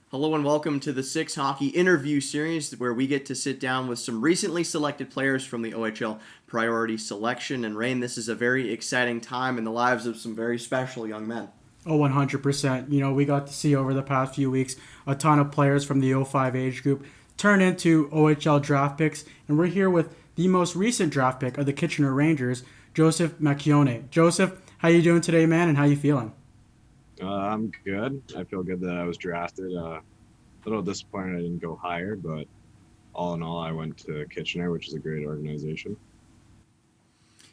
Hello and welcome to the Six Hockey interview series where we get to sit down with some recently selected players from the OHL Priority Selection. And Rain, this is a very exciting time in the lives of some very special young men. Oh, 100%. We got to see over the past few weeks a ton of players from the '05 age group turn into OHL draft picks. And we're here with the most recent draft pick of the Kitchener Rangers, Joseph Macchione. Joseph, how you doing today, man, and how you feeling? I'm good. I feel good that I was drafted. A little disappointed I didn't go higher, but all in all, I went to Kitchener, which is a great organization.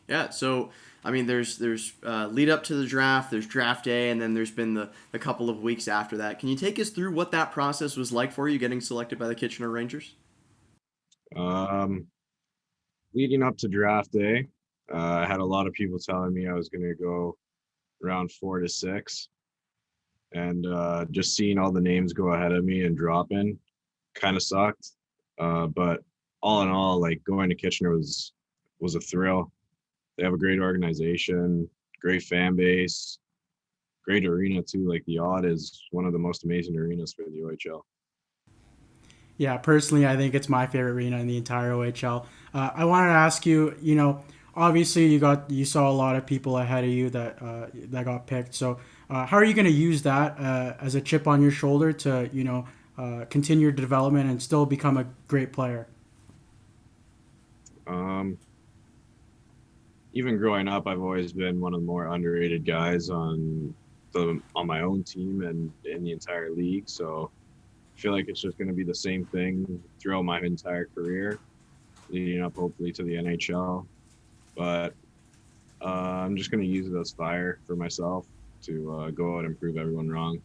Yeah, so I mean, there's lead up to the draft, there's draft day, and then there's been the couple of weeks after that. Can you take us through what that process was like for you getting selected by the Kitchener Rangers? Um, Leading up to draft day, I had a lot of people telling me I was going to go around 4 to 6, and just seeing all the names go ahead of me and drop in kind of sucked. But all in all, like going to Kitchener was a thrill. They have a great organization, great fan base, great arena too. Like the Odd is one of the most amazing arenas for the OHL. Yeah, personally, I think it's my favorite arena in the entire OHL. I wanted to ask you, obviously you saw a lot of people ahead of you that got picked. So, how are you going to use that as a chip on your shoulder to continue your development and still become a great player? Um, Even growing up, I've always been one of the more underrated guys on my own team and in the entire league. So I feel like it's just going to be the same thing throughout my entire career, leading up hopefully to the NHL. But I'm just going to use it as fire for myself to go out and prove everyone wrong.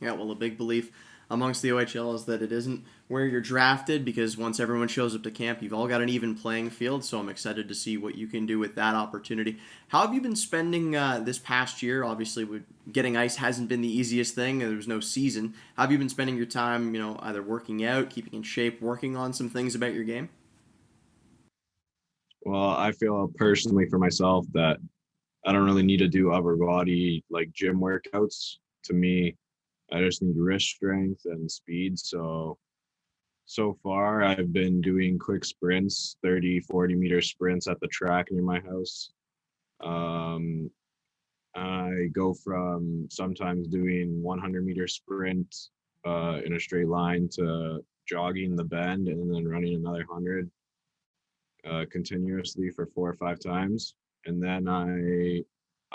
Yeah, well, a big belief amongst the OHL is that it isn't where you're drafted because once everyone shows up to camp, you've all got an even playing field. So I'm excited to see what you can do with that opportunity. How have you been spending this past year? Obviously, getting ice hasn't been the easiest thing. There was no season. How have you been spending your time, either working out, keeping in shape, working on some things about your game? Well, I feel personally for myself that I don't really need to do upper body like gym workouts. To me, I just need wrist strength and speed. So far, I've been doing quick sprints, 30, 40-meter sprints at the track near my house. Um, I go from sometimes doing 100-meter sprint in a straight line to jogging the bend and then running another 100 continuously for 4 or 5 times. And then I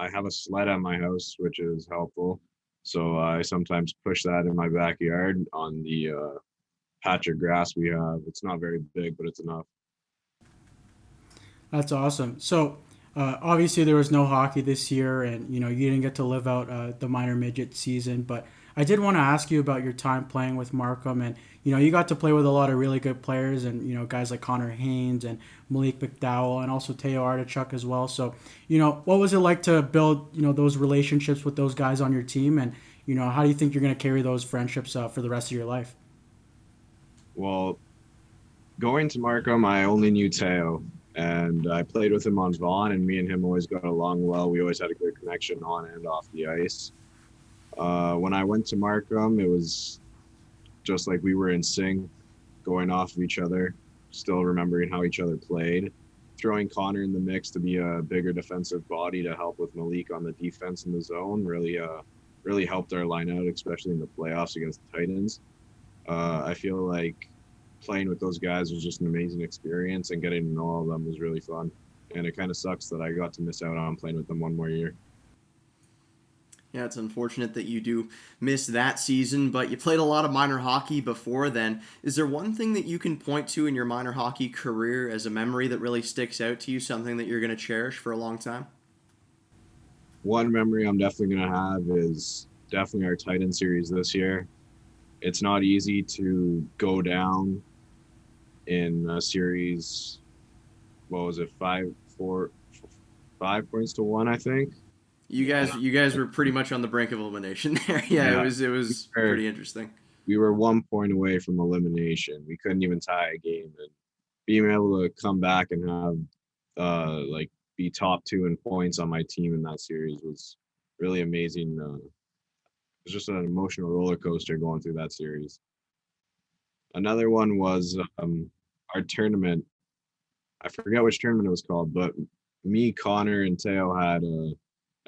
have a sled at my house, which is helpful. So I sometimes push that in my backyard on the patch of grass we have. It's not very big, but it's enough. That's awesome. So, obviously, there was no hockey this year, and you didn't get to live out the minor midget season. But I did want to ask you about your time playing with Markham, and you got to play with a lot of really good players, and guys like Connor Haynes and Malik McDowell, and also Teo Artichuk as well. So, what was it like to build those relationships with those guys on your team, and how do you think you're going to carry those friendships for the rest of your life? Well, going to Markham, I only knew Teo, and I played with him on Vaughn, and me and him always got along well. We always had a good connection on and off the ice. When I went to Markham, it was just like we were in sync, going off of each other, still remembering how each other played. Throwing Connor in the mix to be a bigger defensive body to help with Malik on the defense in the zone really helped our line out, especially in the playoffs against the Titans. I feel like playing with those guys was just an amazing experience, and getting to know all of them was really fun. And it kind of sucks that I got to miss out on playing with them one more year. Yeah, it's unfortunate that you do miss that season, but you played a lot of minor hockey before then. Is there one thing that you can point to in your minor hockey career as a memory that really sticks out to you, something that you're going to cherish for a long time? One memory I'm definitely going to have is definitely our Titan series this year. It's not easy to go down in a series. What was it? 5 points to one, I think. You And guys, you guys were pretty much on the brink of elimination there. Yeah, it yeah, was it we was were, pretty interesting. we were 1 point away from elimination. We couldn't even tie a game, and being able to come back and have like be top two in points on my team in that series was really amazing. was just an emotional roller coaster going through that series. Another one was our tournament. I forget which tournament it was called, but me, Connor, and Teo had,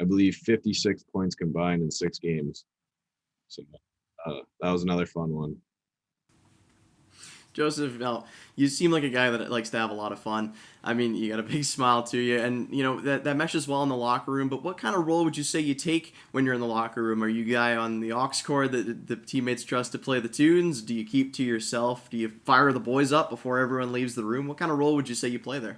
I believe, 56 points combined in 6 games. So that was another fun one. Joseph, now you seem like a guy that likes to have a lot of fun. I mean, you got a big smile to you, and that meshes well in the locker room. But what kind of role would you say you take when you're in the locker room? Are you a guy on the aux cord that the teammates trust to play the tunes? Do you keep to yourself? Do you fire the boys up before everyone leaves the room? What kind of role would you say you play there?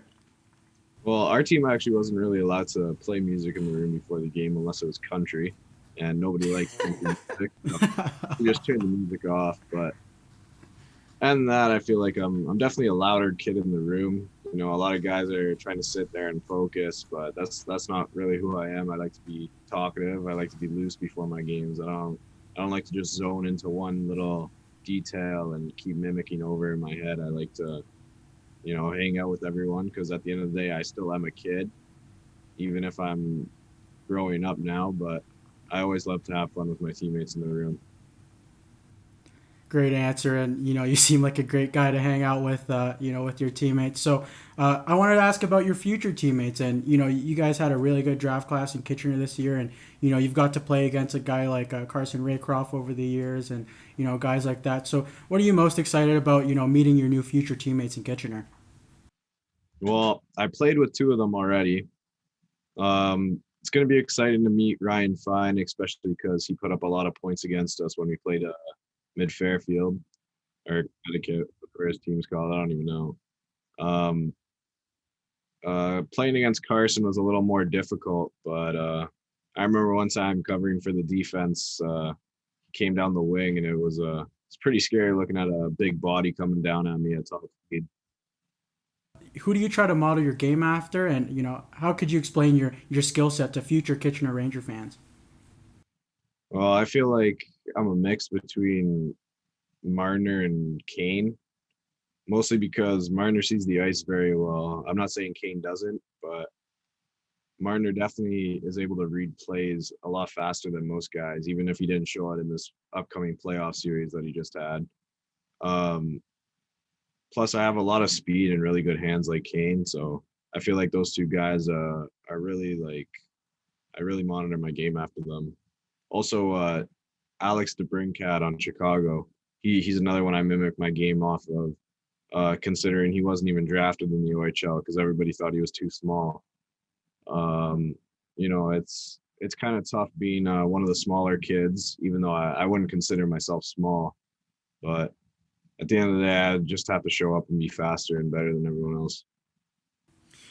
Well, our team actually wasn't really allowed to play music in the room before the game unless it was country, and nobody liked country music. So we just turned the music off. But and that I feel like I'm definitely a louder kid in the room. A lot of guys are trying to sit there and focus, but that's not really who I am. I like to be talkative. I like to be loose before my games. I don't like to just zone into one little detail and keep mimicking over in my head. I like to, hang out with everyone because at the end of the day, I still am a kid, even if I'm growing up now. But I always love to have fun with my teammates in the room. Great answer, and you seem like a great guy to hang out with, with your teammates. So I wanted to ask about your future teammates, and you guys had a really good draft class in Kitchener this year, and you've got to play against a guy like Carson Raycroft over the years, and guys like that. So what are you most excited about? Meeting your new future teammates in Kitchener. Well, I played with 2 of them already. It's going to be exciting to meet Ryan Fine, especially because he put up a lot of points against us when we played Mid Fairfield or Connecticut, whatever his team's called. I don't even know. Um, Playing against Carson was a little more difficult, but I remember one time covering for the defense. He came down the wing, and it's pretty scary looking at a big body coming down at me at top speed. Who do you try to model your game after, and how could you explain your skill set to future Kitchener Ranger fans? Well, I feel like I'm a mix between Marner and Kane, mostly because Marner sees the ice very well. I'm not saying Kane doesn't, but Marner definitely is able to read plays a lot faster than most guys, even if he didn't show it in this upcoming playoff series that he just had. Um, Plus, I have a lot of speed and really good hands like Kane, so I feel like those 2 guys are really like I really monitor my game after them. Also, Alex DeBrincat on Chicago. He's another one I mimic my game off of. Considering he wasn't even drafted in the OHL because everybody thought he was too small. Um, it's kind of tough being one of the smaller kids, even though I wouldn't consider myself small. But at the end of the day, I just have to show up and be faster and better than everyone else.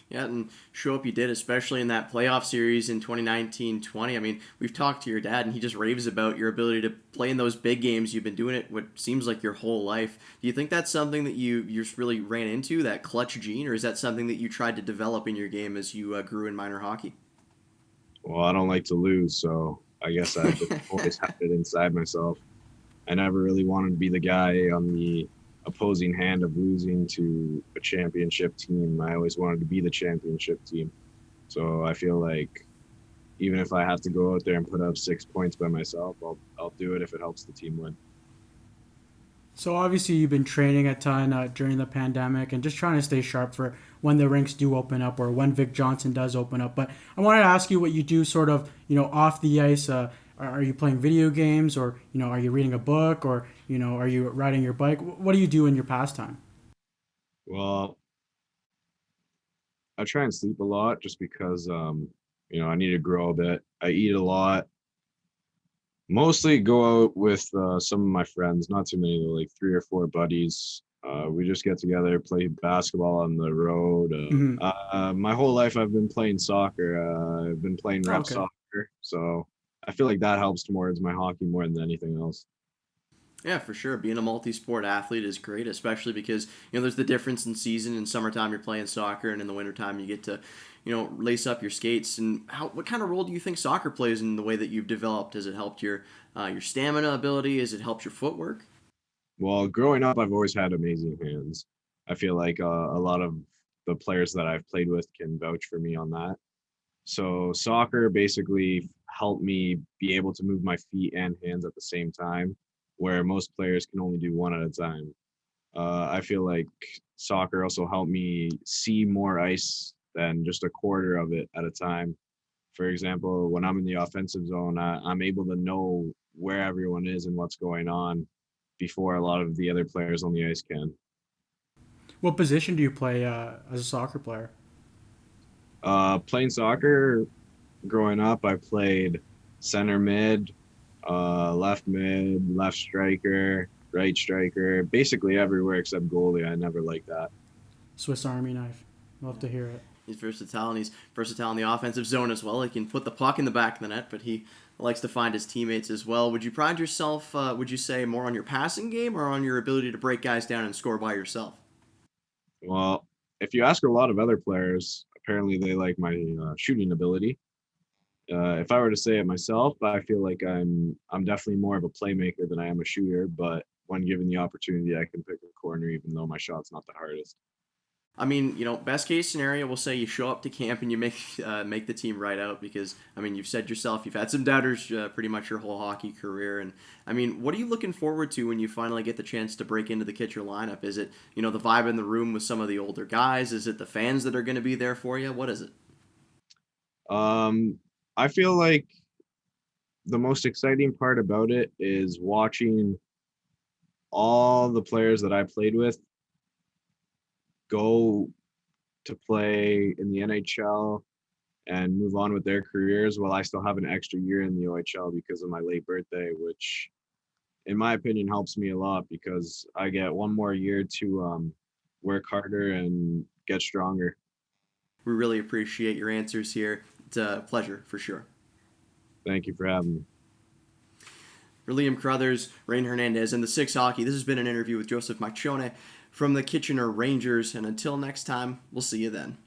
Yeah, and show up you did, especially in that playoff series in 2019-20. I mean, we've talked to your dad, and he just raves about your ability to play in those big games. You've been doing it what seems like your whole life. Do you think that's something that you just really ran into, that clutch gene, or is that something that you tried to develop in your game as you grew in minor hockey? Well, I don't like to lose, so I guess I just always had it inside myself. I never really wanted to be the guy on the opposing hand of losing to a championship team. I always wanted to be the championship team. So I feel like even if I have to go out there and put up 6 points by myself, I'll do it if it helps the team win. So obviously you've been training a ton during the pandemic and just trying to stay sharp for when the rinks do open up or when Vic Johnson does open up. But I wanted to ask you what you do sort of, off the ice. Are you playing video games or, are you reading a book or, are you riding your bike? What do you do in your pastime? Well, I try and sleep a lot just because I need to grow a bit. I eat a lot. Mostly go out with some of my friends, not too many, though, like 3 or 4 buddies. We just get together, play basketball on the road. Mm-hmm. My whole life, I've been playing soccer. I've been playing Oh, rep okay. soccer, so I feel like that helps towards my hockey more than anything else. Yeah, for sure. Being a multi-sport athlete is great, especially because there's the difference in season. In summertime, you're playing soccer, and in the wintertime, you get to lace up your skates. And what kind of role do you think soccer plays in the way that you've developed? Has it helped your stamina ability? Has it helped your footwork? Well, growing up, I've always had amazing hands. I feel like a lot of the players that I've played with can vouch for me on that. So soccer basically helped me be able to move my feet and hands at the same time, where most players can only do one at a time. I feel like soccer also helped me see more ice than just a quarter of it at a time. For example, when I'm in the offensive zone, I'm able to know where everyone is and what's going on before a lot of the other players on the ice can. What position do you play as a soccer player? Playing soccer growing up, I played center mid, left mid, left striker, right striker, basically everywhere except goalie. I never liked that. Swiss Army knife. Love to hear it. He's versatile, and he's versatile in the offensive zone as well. He can put the puck in the back of the net, but he likes to find his teammates as well. Would you pride yourself, would you say, more on your passing game or on your ability to break guys down and score by yourself? Well, if you ask a lot of other players, apparently they like my shooting ability. If I were to say it myself, I feel like I'm definitely more of a playmaker than I am a shooter. But when given the opportunity, I can pick a corner, even though my shot's not the hardest. I mean, best case scenario, we'll say you show up to camp and you make the team right out because I mean, you've said yourself you've had some doubters pretty much your whole hockey career, and I mean, what are you looking forward to when you finally get the chance to break into the Kitcher lineup? Is it the vibe in the room with some of the older guys? Is it the fans that are going to be there for you? What is it? Um, I feel like the most exciting part about it is watching all the players that I played with go to play in the NHL and move on with their careers while I still have an extra year in the OHL because of my late birthday, which in my opinion helps me a lot because I get one more year to work harder and get stronger. We really appreciate your answers here. It's a pleasure for sure. Thank you for having me. For Liam Crothers, Rain Hernandez, and the Six Hockey, this has been an interview with Joseph Macchione from the Kitchener Rangers. And until next time, we'll see you then.